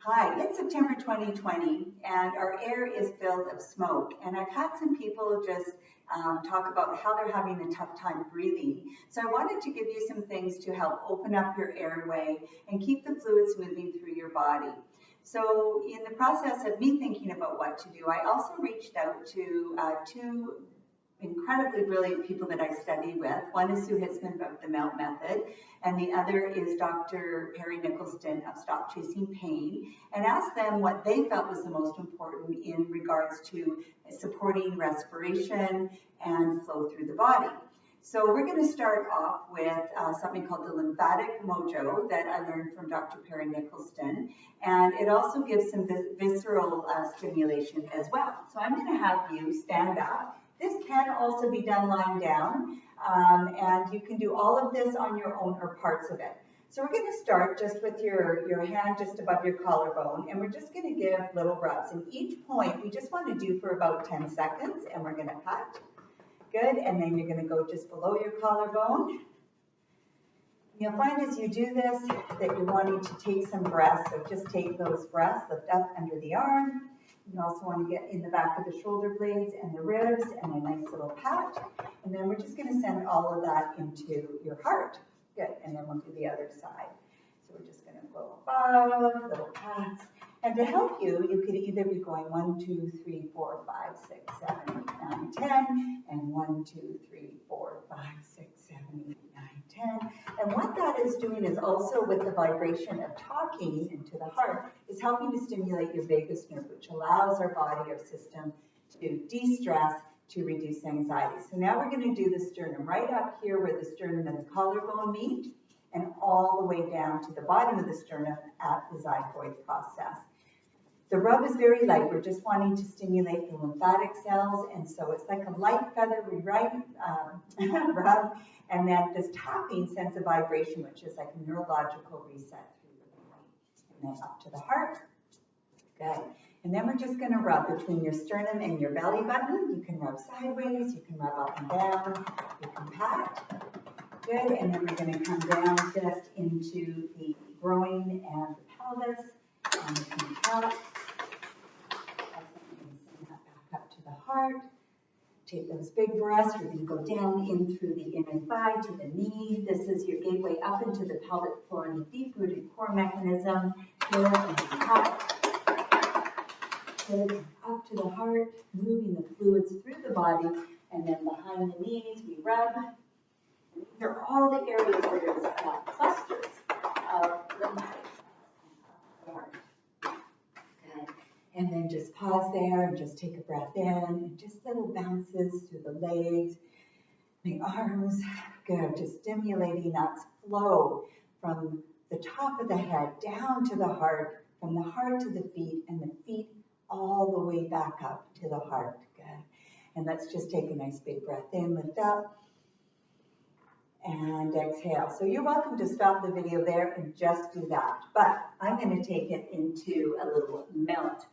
Hi, it's September 2020 and our air is filled of smoke, and I've had some people just talk about how they're having a tough time breathing. So I wanted to give you some things to help open up your airway and keep the fluids moving through your body. So in the process of me thinking about what to do, I also reached out to two incredibly brilliant people that I study with. One is Sue Hitzman of the MELT method, and the other is Dr. Perry Nicholson of Stop Chasing Pain, and asked them what they felt was the most important in regards to supporting respiration and flow through the body. So we're going to start off with something called the Lymphatic Mojo that I learned from Dr. Perry Nicholson, and it also gives some visceral stimulation as well. So I'm going to have you stand up. This can also be done lying down, and you can do all of this on your own or parts of it. So we're going to start just with your hand just above your collarbone, and we're just going to give little rubs. And each point we just want to do for about 10 seconds, and we're going to pat. Good, and then you're going to go just below your collarbone. You'll find as you do this that you're wanting to take some breaths, so just take those breaths, lift up under the arm. You also want to get in the back of the shoulder blades and the ribs and a nice little pat. And then we're just going to send all of that into your heart. Good. And then we'll do the other side. So we're just going to go above, little pats. And to help you, you could either be going 1, 2, 3, 4, 5, 6, 7, 8, 9, 10. And 1, 2, 3, 4, 5, 6, 7, 8, 9, 10. And what that is doing is also with the vibration of talking into the heart is helping to stimulate your vagus nerve, which allows our body, our system to de-stress, to reduce anxiety. So now we're going to do the sternum right up here where the sternum and the collarbone meet, and all the way down to the bottom of the sternum at the xiphoid process. The rub is very light. We're just wanting to stimulate the lymphatic cells, and so it's like a light feathery rub, and then this tapping sends a vibration, which is like a neurological reset through the body. And then up to the heart. Good. And then we're just going to rub between your sternum and your belly button. You can rub sideways, you can rub up and down, you can pat. Good. And then we're going to come down just into the groin and the pelvis, and you can pat. Send that back up to the heart. Take those big breaths. You're going to go down in through the inner thigh to the knee. This is your gateway up into the pelvic floor and the deep-rooted core mechanism. Good, and pat. Good, up to the heart, moving the fluids through the body, and then behind the knees we rub. And these are all the areas where there's clusters of lymphatic cells. Good. And then just pause there and just take a breath in, and just little bounces through the legs, the arms. Good, just stimulating that flow from the top of the head down to the heart, from the heart to the feet, and the feet all the way back up to the heart. Good. And let's just take a nice big breath in, lift up, and exhale. So you're welcome to stop the video there and just do that. But I'm going to take it into a little melt.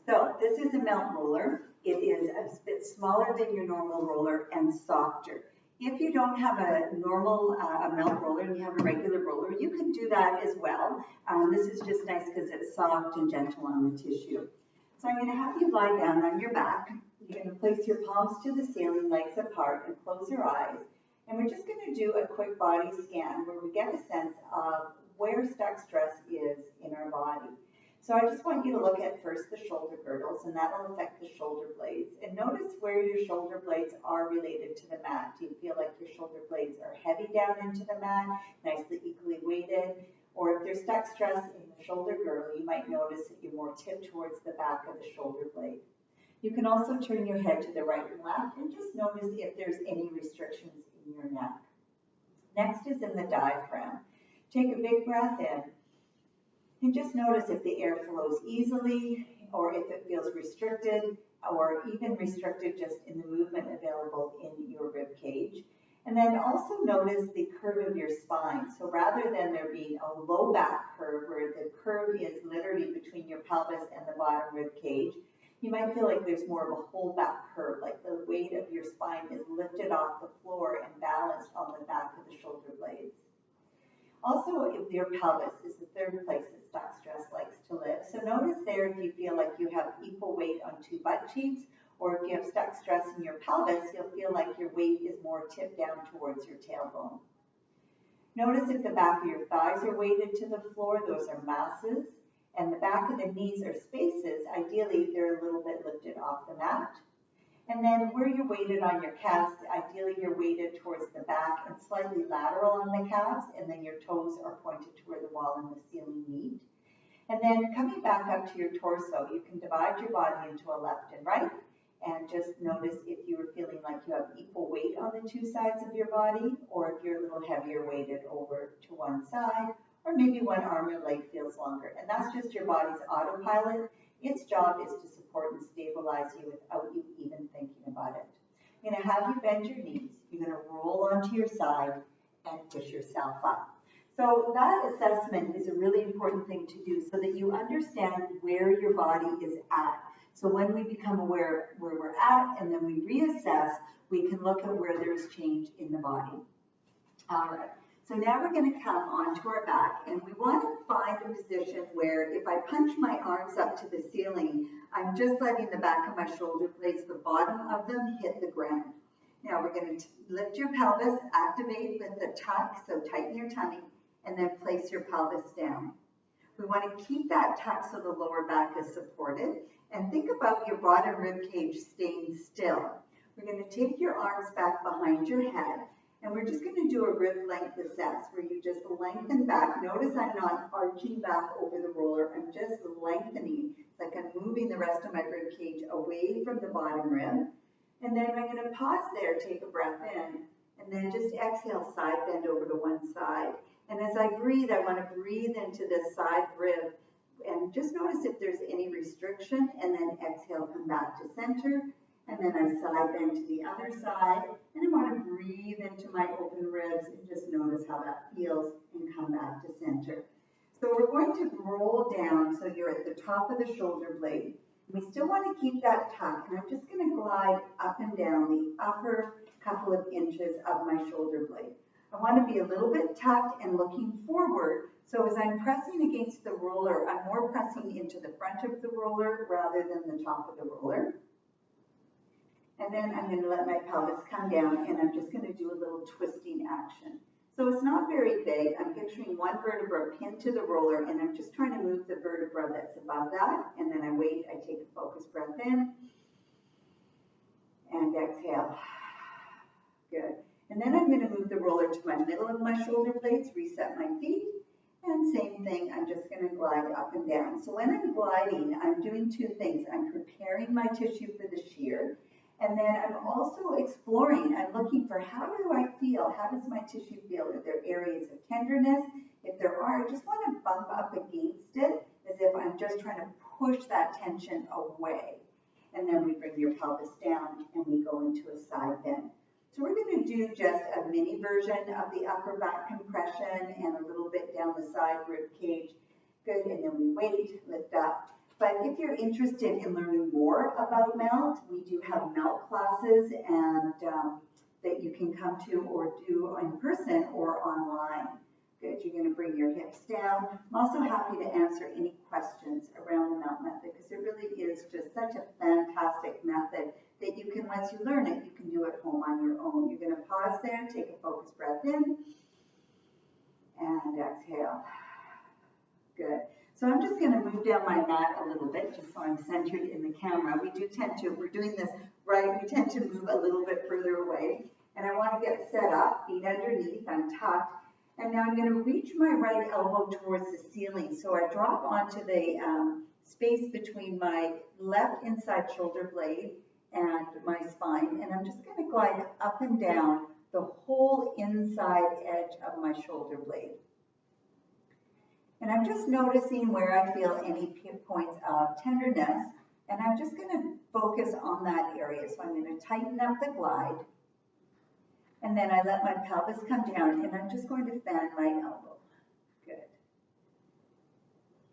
So this is a melt roller. It is a bit smaller than your normal roller and softer. If you don't have a normal a melt roller and you have a regular roller, you can do that as well. This is just nice because it's soft and gentle on the tissue. So I'm going to have you lie down on your back. You're going to place your palms to the ceiling, legs apart, and close your eyes. And we're just going to do a quick body scan where we get a sense of where stuck stress is in our body. So I just want you to look at first the shoulder girdles, and that will affect the shoulder blades. And notice where your shoulder blades are related to the mat. Do you feel like your shoulder blades are heavy down into the mat, nicely equally weighted? Or if there's stuck stress in the shoulder girdle, you might notice that you're more tipped towards the back of the shoulder blade. You can also turn your head to the right and left and just notice if there's any restrictions in your neck. Next is in the diaphragm. Take a big breath in and just notice if the air flows easily or if it feels restricted or even restricted just in the movement available in your rib cage. And then also notice the curve of your spine. So rather than there being a low back curve where the curve is literally between your pelvis and the bottom rib cage, you might feel like there's more of a whole back curve, like the weight of your spine is lifted off the floor and balanced on the back of the shoulder blades. Also, if your pelvis is the third place that stock stress likes to live. So So notice there if you feel like you have equal weight on two butt cheeks, or if you have stuck stress in your pelvis, you'll feel like your weight is more tipped down towards your tailbone. Notice if the back of your thighs are weighted to the floor, those are masses, and the back of the knees are spaces. Ideally, they're a little bit lifted off the mat. And then where you're weighted on your calves, ideally you're weighted towards the back and slightly lateral on the calves, and then your toes are pointed to where the wall and the ceiling meet. And then coming back up to your torso, you can divide your body into a left and right, and just notice if you were feeling like you have equal weight on the two sides of your body, or if you're a little heavier weighted over to one side, or maybe one arm or leg feels longer. And that's just your body's autopilot. Its job is to support and stabilize you without you even thinking about it. I'm going to have you bend your knees. You're going to roll onto your side and push yourself up. So that assessment is a really important thing to do so that you understand where your body is at. So when we become aware where we're at and then we reassess, we can look at where there's change in the body. All right. So now we're going to come onto our back, and we want to find a position where if I punch my arms up to the ceiling, I'm just letting the back of my shoulder blades, the bottom of them, hit the ground. Now we're going to lift your pelvis, activate with the tuck, so tighten your tummy, and then place your pelvis down. We want to keep that tuck so the lower back is supported, and think about your bottom rib cage staying still. We're going to take your arms back behind your head, and we're just going to do a rib length assess where you just lengthen back. Notice I'm not arching back over the roller. I'm just lengthening. It's like I'm moving the rest of my rib cage away from the bottom rib. And then I'm going to pause there, take a breath in, and then just exhale, side bend over to one side. And as I breathe, I want to breathe into this side rib and just notice if there's any restriction, and then exhale, come back to center. And then I side bend to the other side, and I want to breathe into my open ribs and just notice how that feels and come back to center. So we're going to roll down so you're at the top of the shoulder blade. We still want to keep that tuck, and I'm just going to glide up and down the upper couple of inches of my shoulder blade. I want to be a little bit tucked and looking forward, so as I'm pressing against the roller, I'm more pressing into the front of the roller rather than the top of the roller. And then I'm going to let my pelvis come down, and I'm just going to do a little twisting action. So it's not very big. I'm picturing one vertebra pinned to the roller, and I'm just trying to move the vertebra that's above that. And then I wait, I take a focused breath in, and exhale. Good. And then I'm going to move the roller to my middle of my shoulder blades, reset my feet, and same thing, I'm just going to glide up and down. So when I'm gliding, I'm doing two things. I'm preparing my tissue for the shear, and then I'm also exploring. I'm looking for, how do I feel? How does my tissue feel? Are there areas of tenderness? If there are, I just want to bump up against it as if I'm just trying to push that tension away. And then we bring your pelvis down and we go into a side bend. So we're going to do just a mini version of the upper back compression and a little bit down the side rib cage. Good, and then we wait, lift up. But if you're interested in learning more about MELT, we do have MELT classes and that you can come to or do in person or online. Good, you're going to bring your hips down. I'm also happy to answer any questions around the MELT method because it really is just such a fantastic method that you can, once you learn it, you can do at home on your own. You're going to pause there, take a focused breath in, and exhale. Good. So I'm just going to move down my mat a little bit, just so I'm centered in the camera. We do tend to, we're doing this right, we tend to move a little bit further away. And I want to get set up, feet underneath, I'm tucked. And now I'm going to reach my right elbow towards the ceiling. So I drop onto the space between my left inside shoulder blade and my spine. And I'm just going to glide up and down the whole inside edge of my shoulder blade. And I'm just noticing where I feel any points of tenderness, and I'm just going to focus on that area. So I'm going to tighten up the glide, and then I let my pelvis come down, and I'm just going to fan my elbow. Good.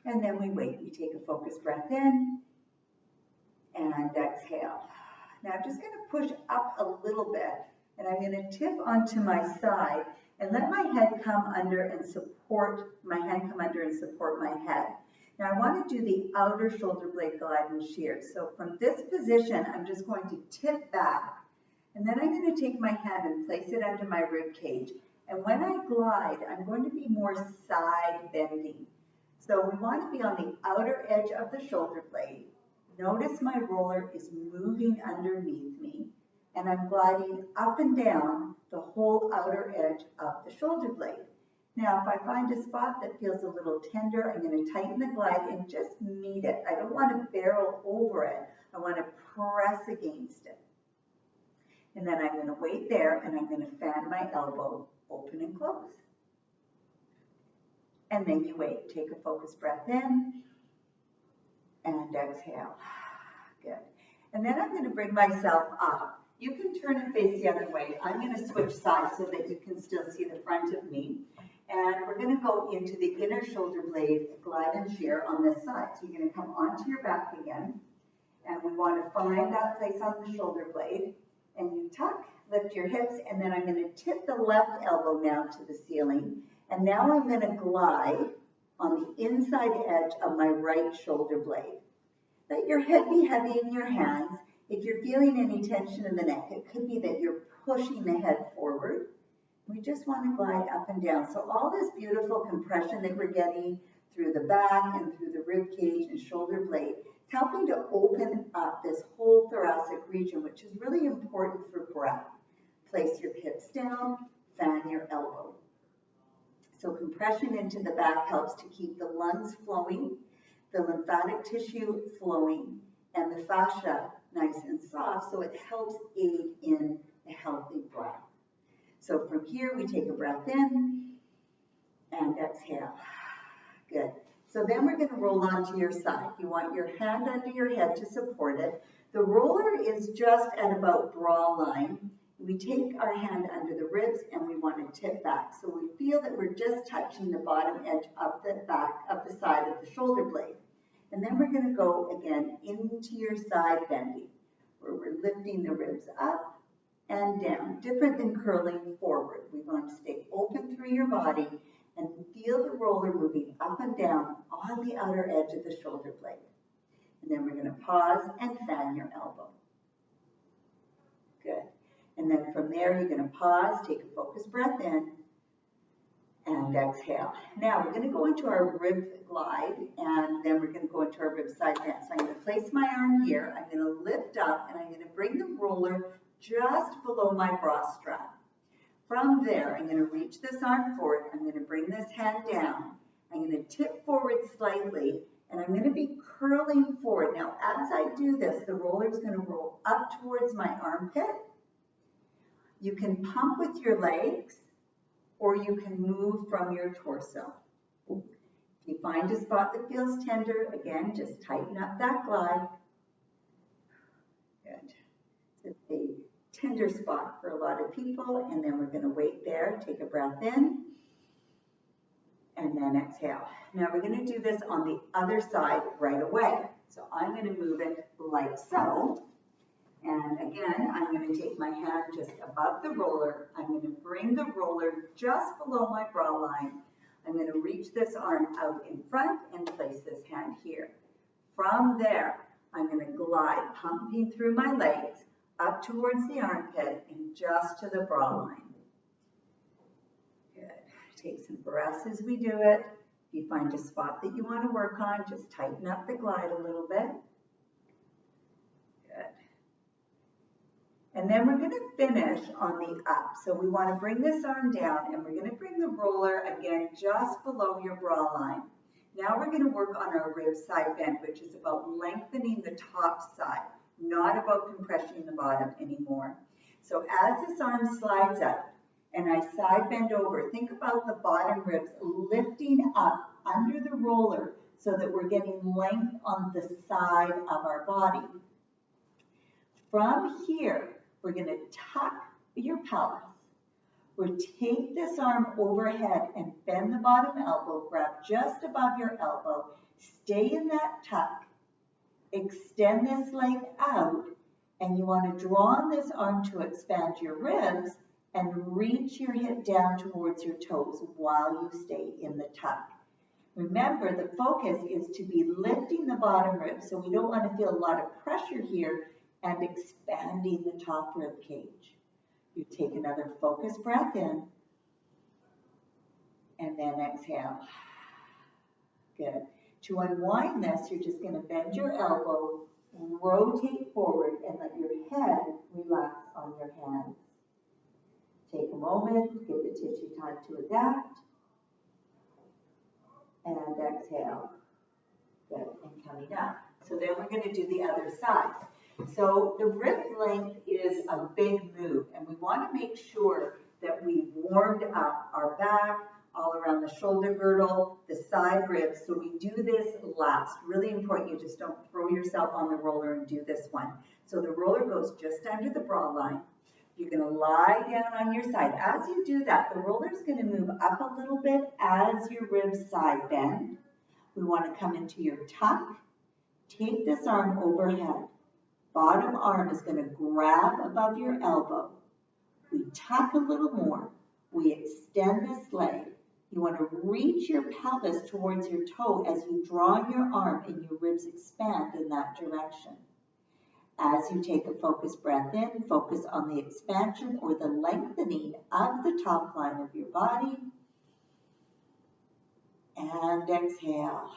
And then we wait. We take a focused breath in, and exhale. Now I'm just going to push up a little bit, and I'm going to tip onto my side, and let my head come under and support my hand Now I want to do the outer shoulder blade glide and shear. So from this position, I'm just going to tip back, and then I'm going to take my hand and place it under my rib cage. And when I glide, I'm going to be more side bending. So we want to be on the outer edge of the shoulder blade. Notice my roller is moving underneath me, and I'm gliding up and down the whole outer edge of the shoulder blade. Now, if I find a spot that feels a little tender, I'm going to tighten the glide and just meet it. I don't want to barrel over it. I want to press against it. And then I'm going to wait there, and I'm going to fan my elbow open and close. And then you wait. Take a focused breath in and exhale. Good. And then I'm going to bring myself up. You can turn and face the other way. I'm going to switch sides so that you can still see the front of me. And we're going to go into the inner shoulder blade glide and shear on this side. So you're going to come onto your back again. And we want to find that place on the shoulder blade. And you tuck, lift your hips, and then I'm going to tip the left elbow now to the ceiling. And now I'm going to glide on the inside edge of my right shoulder blade. Let your head be heavy in your hands. If you're feeling any tension in the neck, it could be that you're pushing the head forward. We just want to glide up and down. So all this beautiful compression that we're getting through the back and through the rib cage and shoulder blade, it's helping to open up this whole thoracic region, which is really important for breath. Place your hips down, fan your elbow. So compression into the back helps to keep the lungs flowing, the lymphatic tissue flowing, and the fascia nice and soft, so it helps aid in a healthy breath. So from here, we take a breath in and exhale. Good. So then we're going to roll onto your side. You want your hand under your head to support it. The roller is just at about brow line. We take our hand under the ribs and we want to tip back. So we feel that we're just touching the bottom edge of the back of the side of the shoulder blade. And then we're going to go again into your side bending, where we're lifting the ribs up and down, different than curling forward. We want to stay open through your body and feel the roller moving up and down on the outer edge of the shoulder blade. And then we're going to pause and fan your elbow. Good. And then from there, you're going to pause, take a focused breath in, and exhale. Now we're going to go into our rib glide, and then we're going to go into our rib side bend. So I'm going to place my arm here, I'm going to lift up, and I'm going to bring the roller just below my bra strap. From there, I'm going to reach this arm forward, I'm going to bring this hand down, I'm going to tip forward slightly, and I'm going to be curling forward. Now as I do this, the roller is going to roll up towards my armpit. You can pump with your legs, or you can move from your torso. If you find a spot that feels tender, again, just tighten up that glide. Good. It's a tender spot for a lot of people, and then we're going to wait there. Take a breath in, and then exhale. Now we're going to do this on the other side right away. So I'm going to move it like so. And again, I'm going to take my hand just above the roller. I'm going to bring the roller just below my bra line. I'm going to reach this arm out in front and place this hand here. From there, I'm going to glide, pumping through my legs, up towards the armpit and just to the bra line. Good. Take some breaths as we do it. If you find a spot that you want to work on, just tighten up the glide a little bit. And then we're going to finish on the up. So we want to bring this arm down, and we're going to bring the roller again just below your bra line. Now we're going to work on our rib side bend, which is about lengthening the top side, not about compressing the bottom anymore. So as this arm slides up and I side bend over, think about the bottom ribs lifting up under the roller so that we're getting length on the side of our body. From here, we're going to tuck your pelvis. We'll take this arm overhead and bend the bottom elbow, grab just above your elbow, stay in that tuck, extend this leg out, and you want to draw on this arm to expand your ribs and reach your hip down towards your toes while you stay in the tuck. Remember, the focus is to be lifting the bottom rib, so we don't want to feel a lot of pressure here, and expanding the top rib cage. You take another focused breath in, and then exhale. Good. To unwind this, you're just going to bend your elbow, rotate forward, and let your head relax on your hands. Take a moment, give the tissue time to adapt, and exhale. Good, and coming up. So then we're going to do the other side. So the rib length is a big move, and we want to make sure that we've warmed up our back, all around the shoulder girdle, the side ribs. So we do this last. Really important, you just don't throw yourself on the roller and do this one. So the roller goes just under the bra line. You're going to lie down on your side. As you do that, the roller is going to move up a little bit as your ribs side bend. We want to come into your tuck. Take this arm overhead. Bottom arm is going to grab above your elbow. We tuck a little more. We extend this leg. You want to reach your pelvis towards your toe as you draw your arm and your ribs expand in that direction. As you take a focused breath in, focus on the expansion or the lengthening of the top line of your body. And exhale.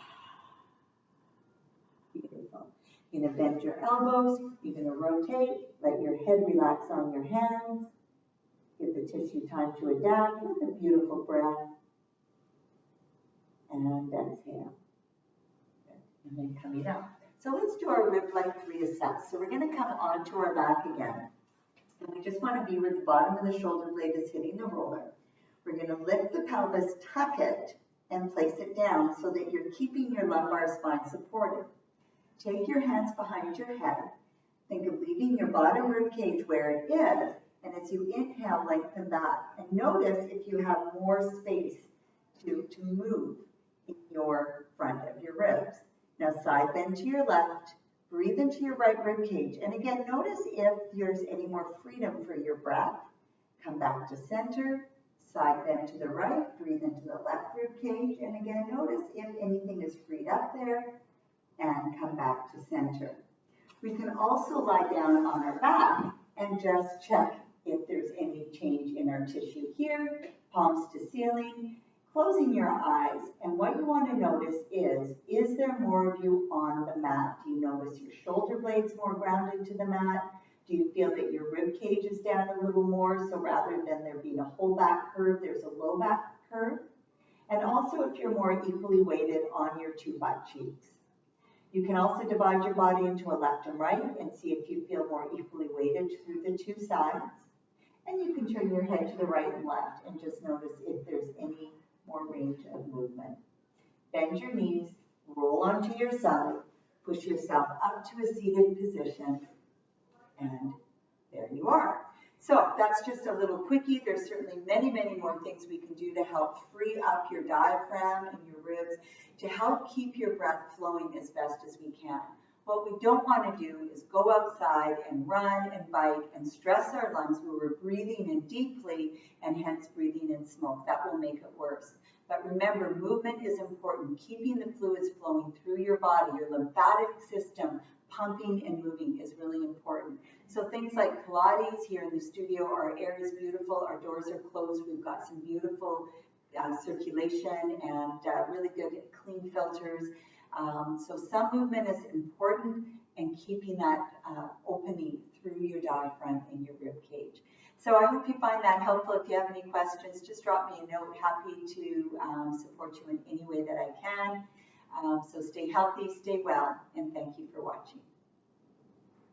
Beautiful. You're going to bend your elbows. You're going to rotate. Let your head relax on your hands. Give the tissue time to adapt with a beautiful breath. And exhale. And then coming up. So let's do our rib length reassess. So we're going to come onto our back again. And we just want to be where the bottom of the shoulder blade is hitting the roller. We're going to lift the pelvis, tuck it, and place it down so that you're keeping your lumbar spine supported. Take your hands behind your head. Think of leaving your bottom rib cage where it is. And as you inhale, lengthen that. And notice if you have more space to move in your front of your ribs. Now side bend to your left, breathe into your right rib cage. And again, notice if there's any more freedom for your breath. Come back to center, side bend to the right, breathe into the left rib cage. And again, notice if anything is freed up there and come back to center. We can also lie down on our back and just check if there's any change in our tissue here, palms to ceiling. Closing your eyes, and what you want to notice is there more of you on the mat? Do you notice your shoulder blades more grounded to the mat? Do you feel that your rib cage is down a little more, so rather than there being a whole back curve, there's a low back curve? And also if you're more equally weighted on your two butt cheeks. You can also divide your body into a left and right and see if you feel more equally weighted through the two sides. And you can turn your head to the right and left and just notice if there's any more range of movement. Bend your knees, roll onto your side, push yourself up to a seated position, and there you are. So that's just a little quickie. There's certainly many, many more things we can do to help free up your diaphragm and your ribs, to help keep your breath flowing as best as we can. What we don't want to do is go outside and run and bite and stress our lungs where we're breathing in deeply and hence breathing in smoke. That will make it worse. But remember, movement is important. Keeping the fluids flowing through your body, your lymphatic system, pumping and moving is really important. So things like Pilates here in the studio, our air is beautiful, our doors are closed, we've got some beautiful circulation and really good clean filters. So some movement is important and keeping that opening through your diaphragm and your rib cage. So I hope you find that helpful. If you have any questions, just drop me a note. Happy to support you in any way that I can. So stay healthy, stay well, and thank you for watching.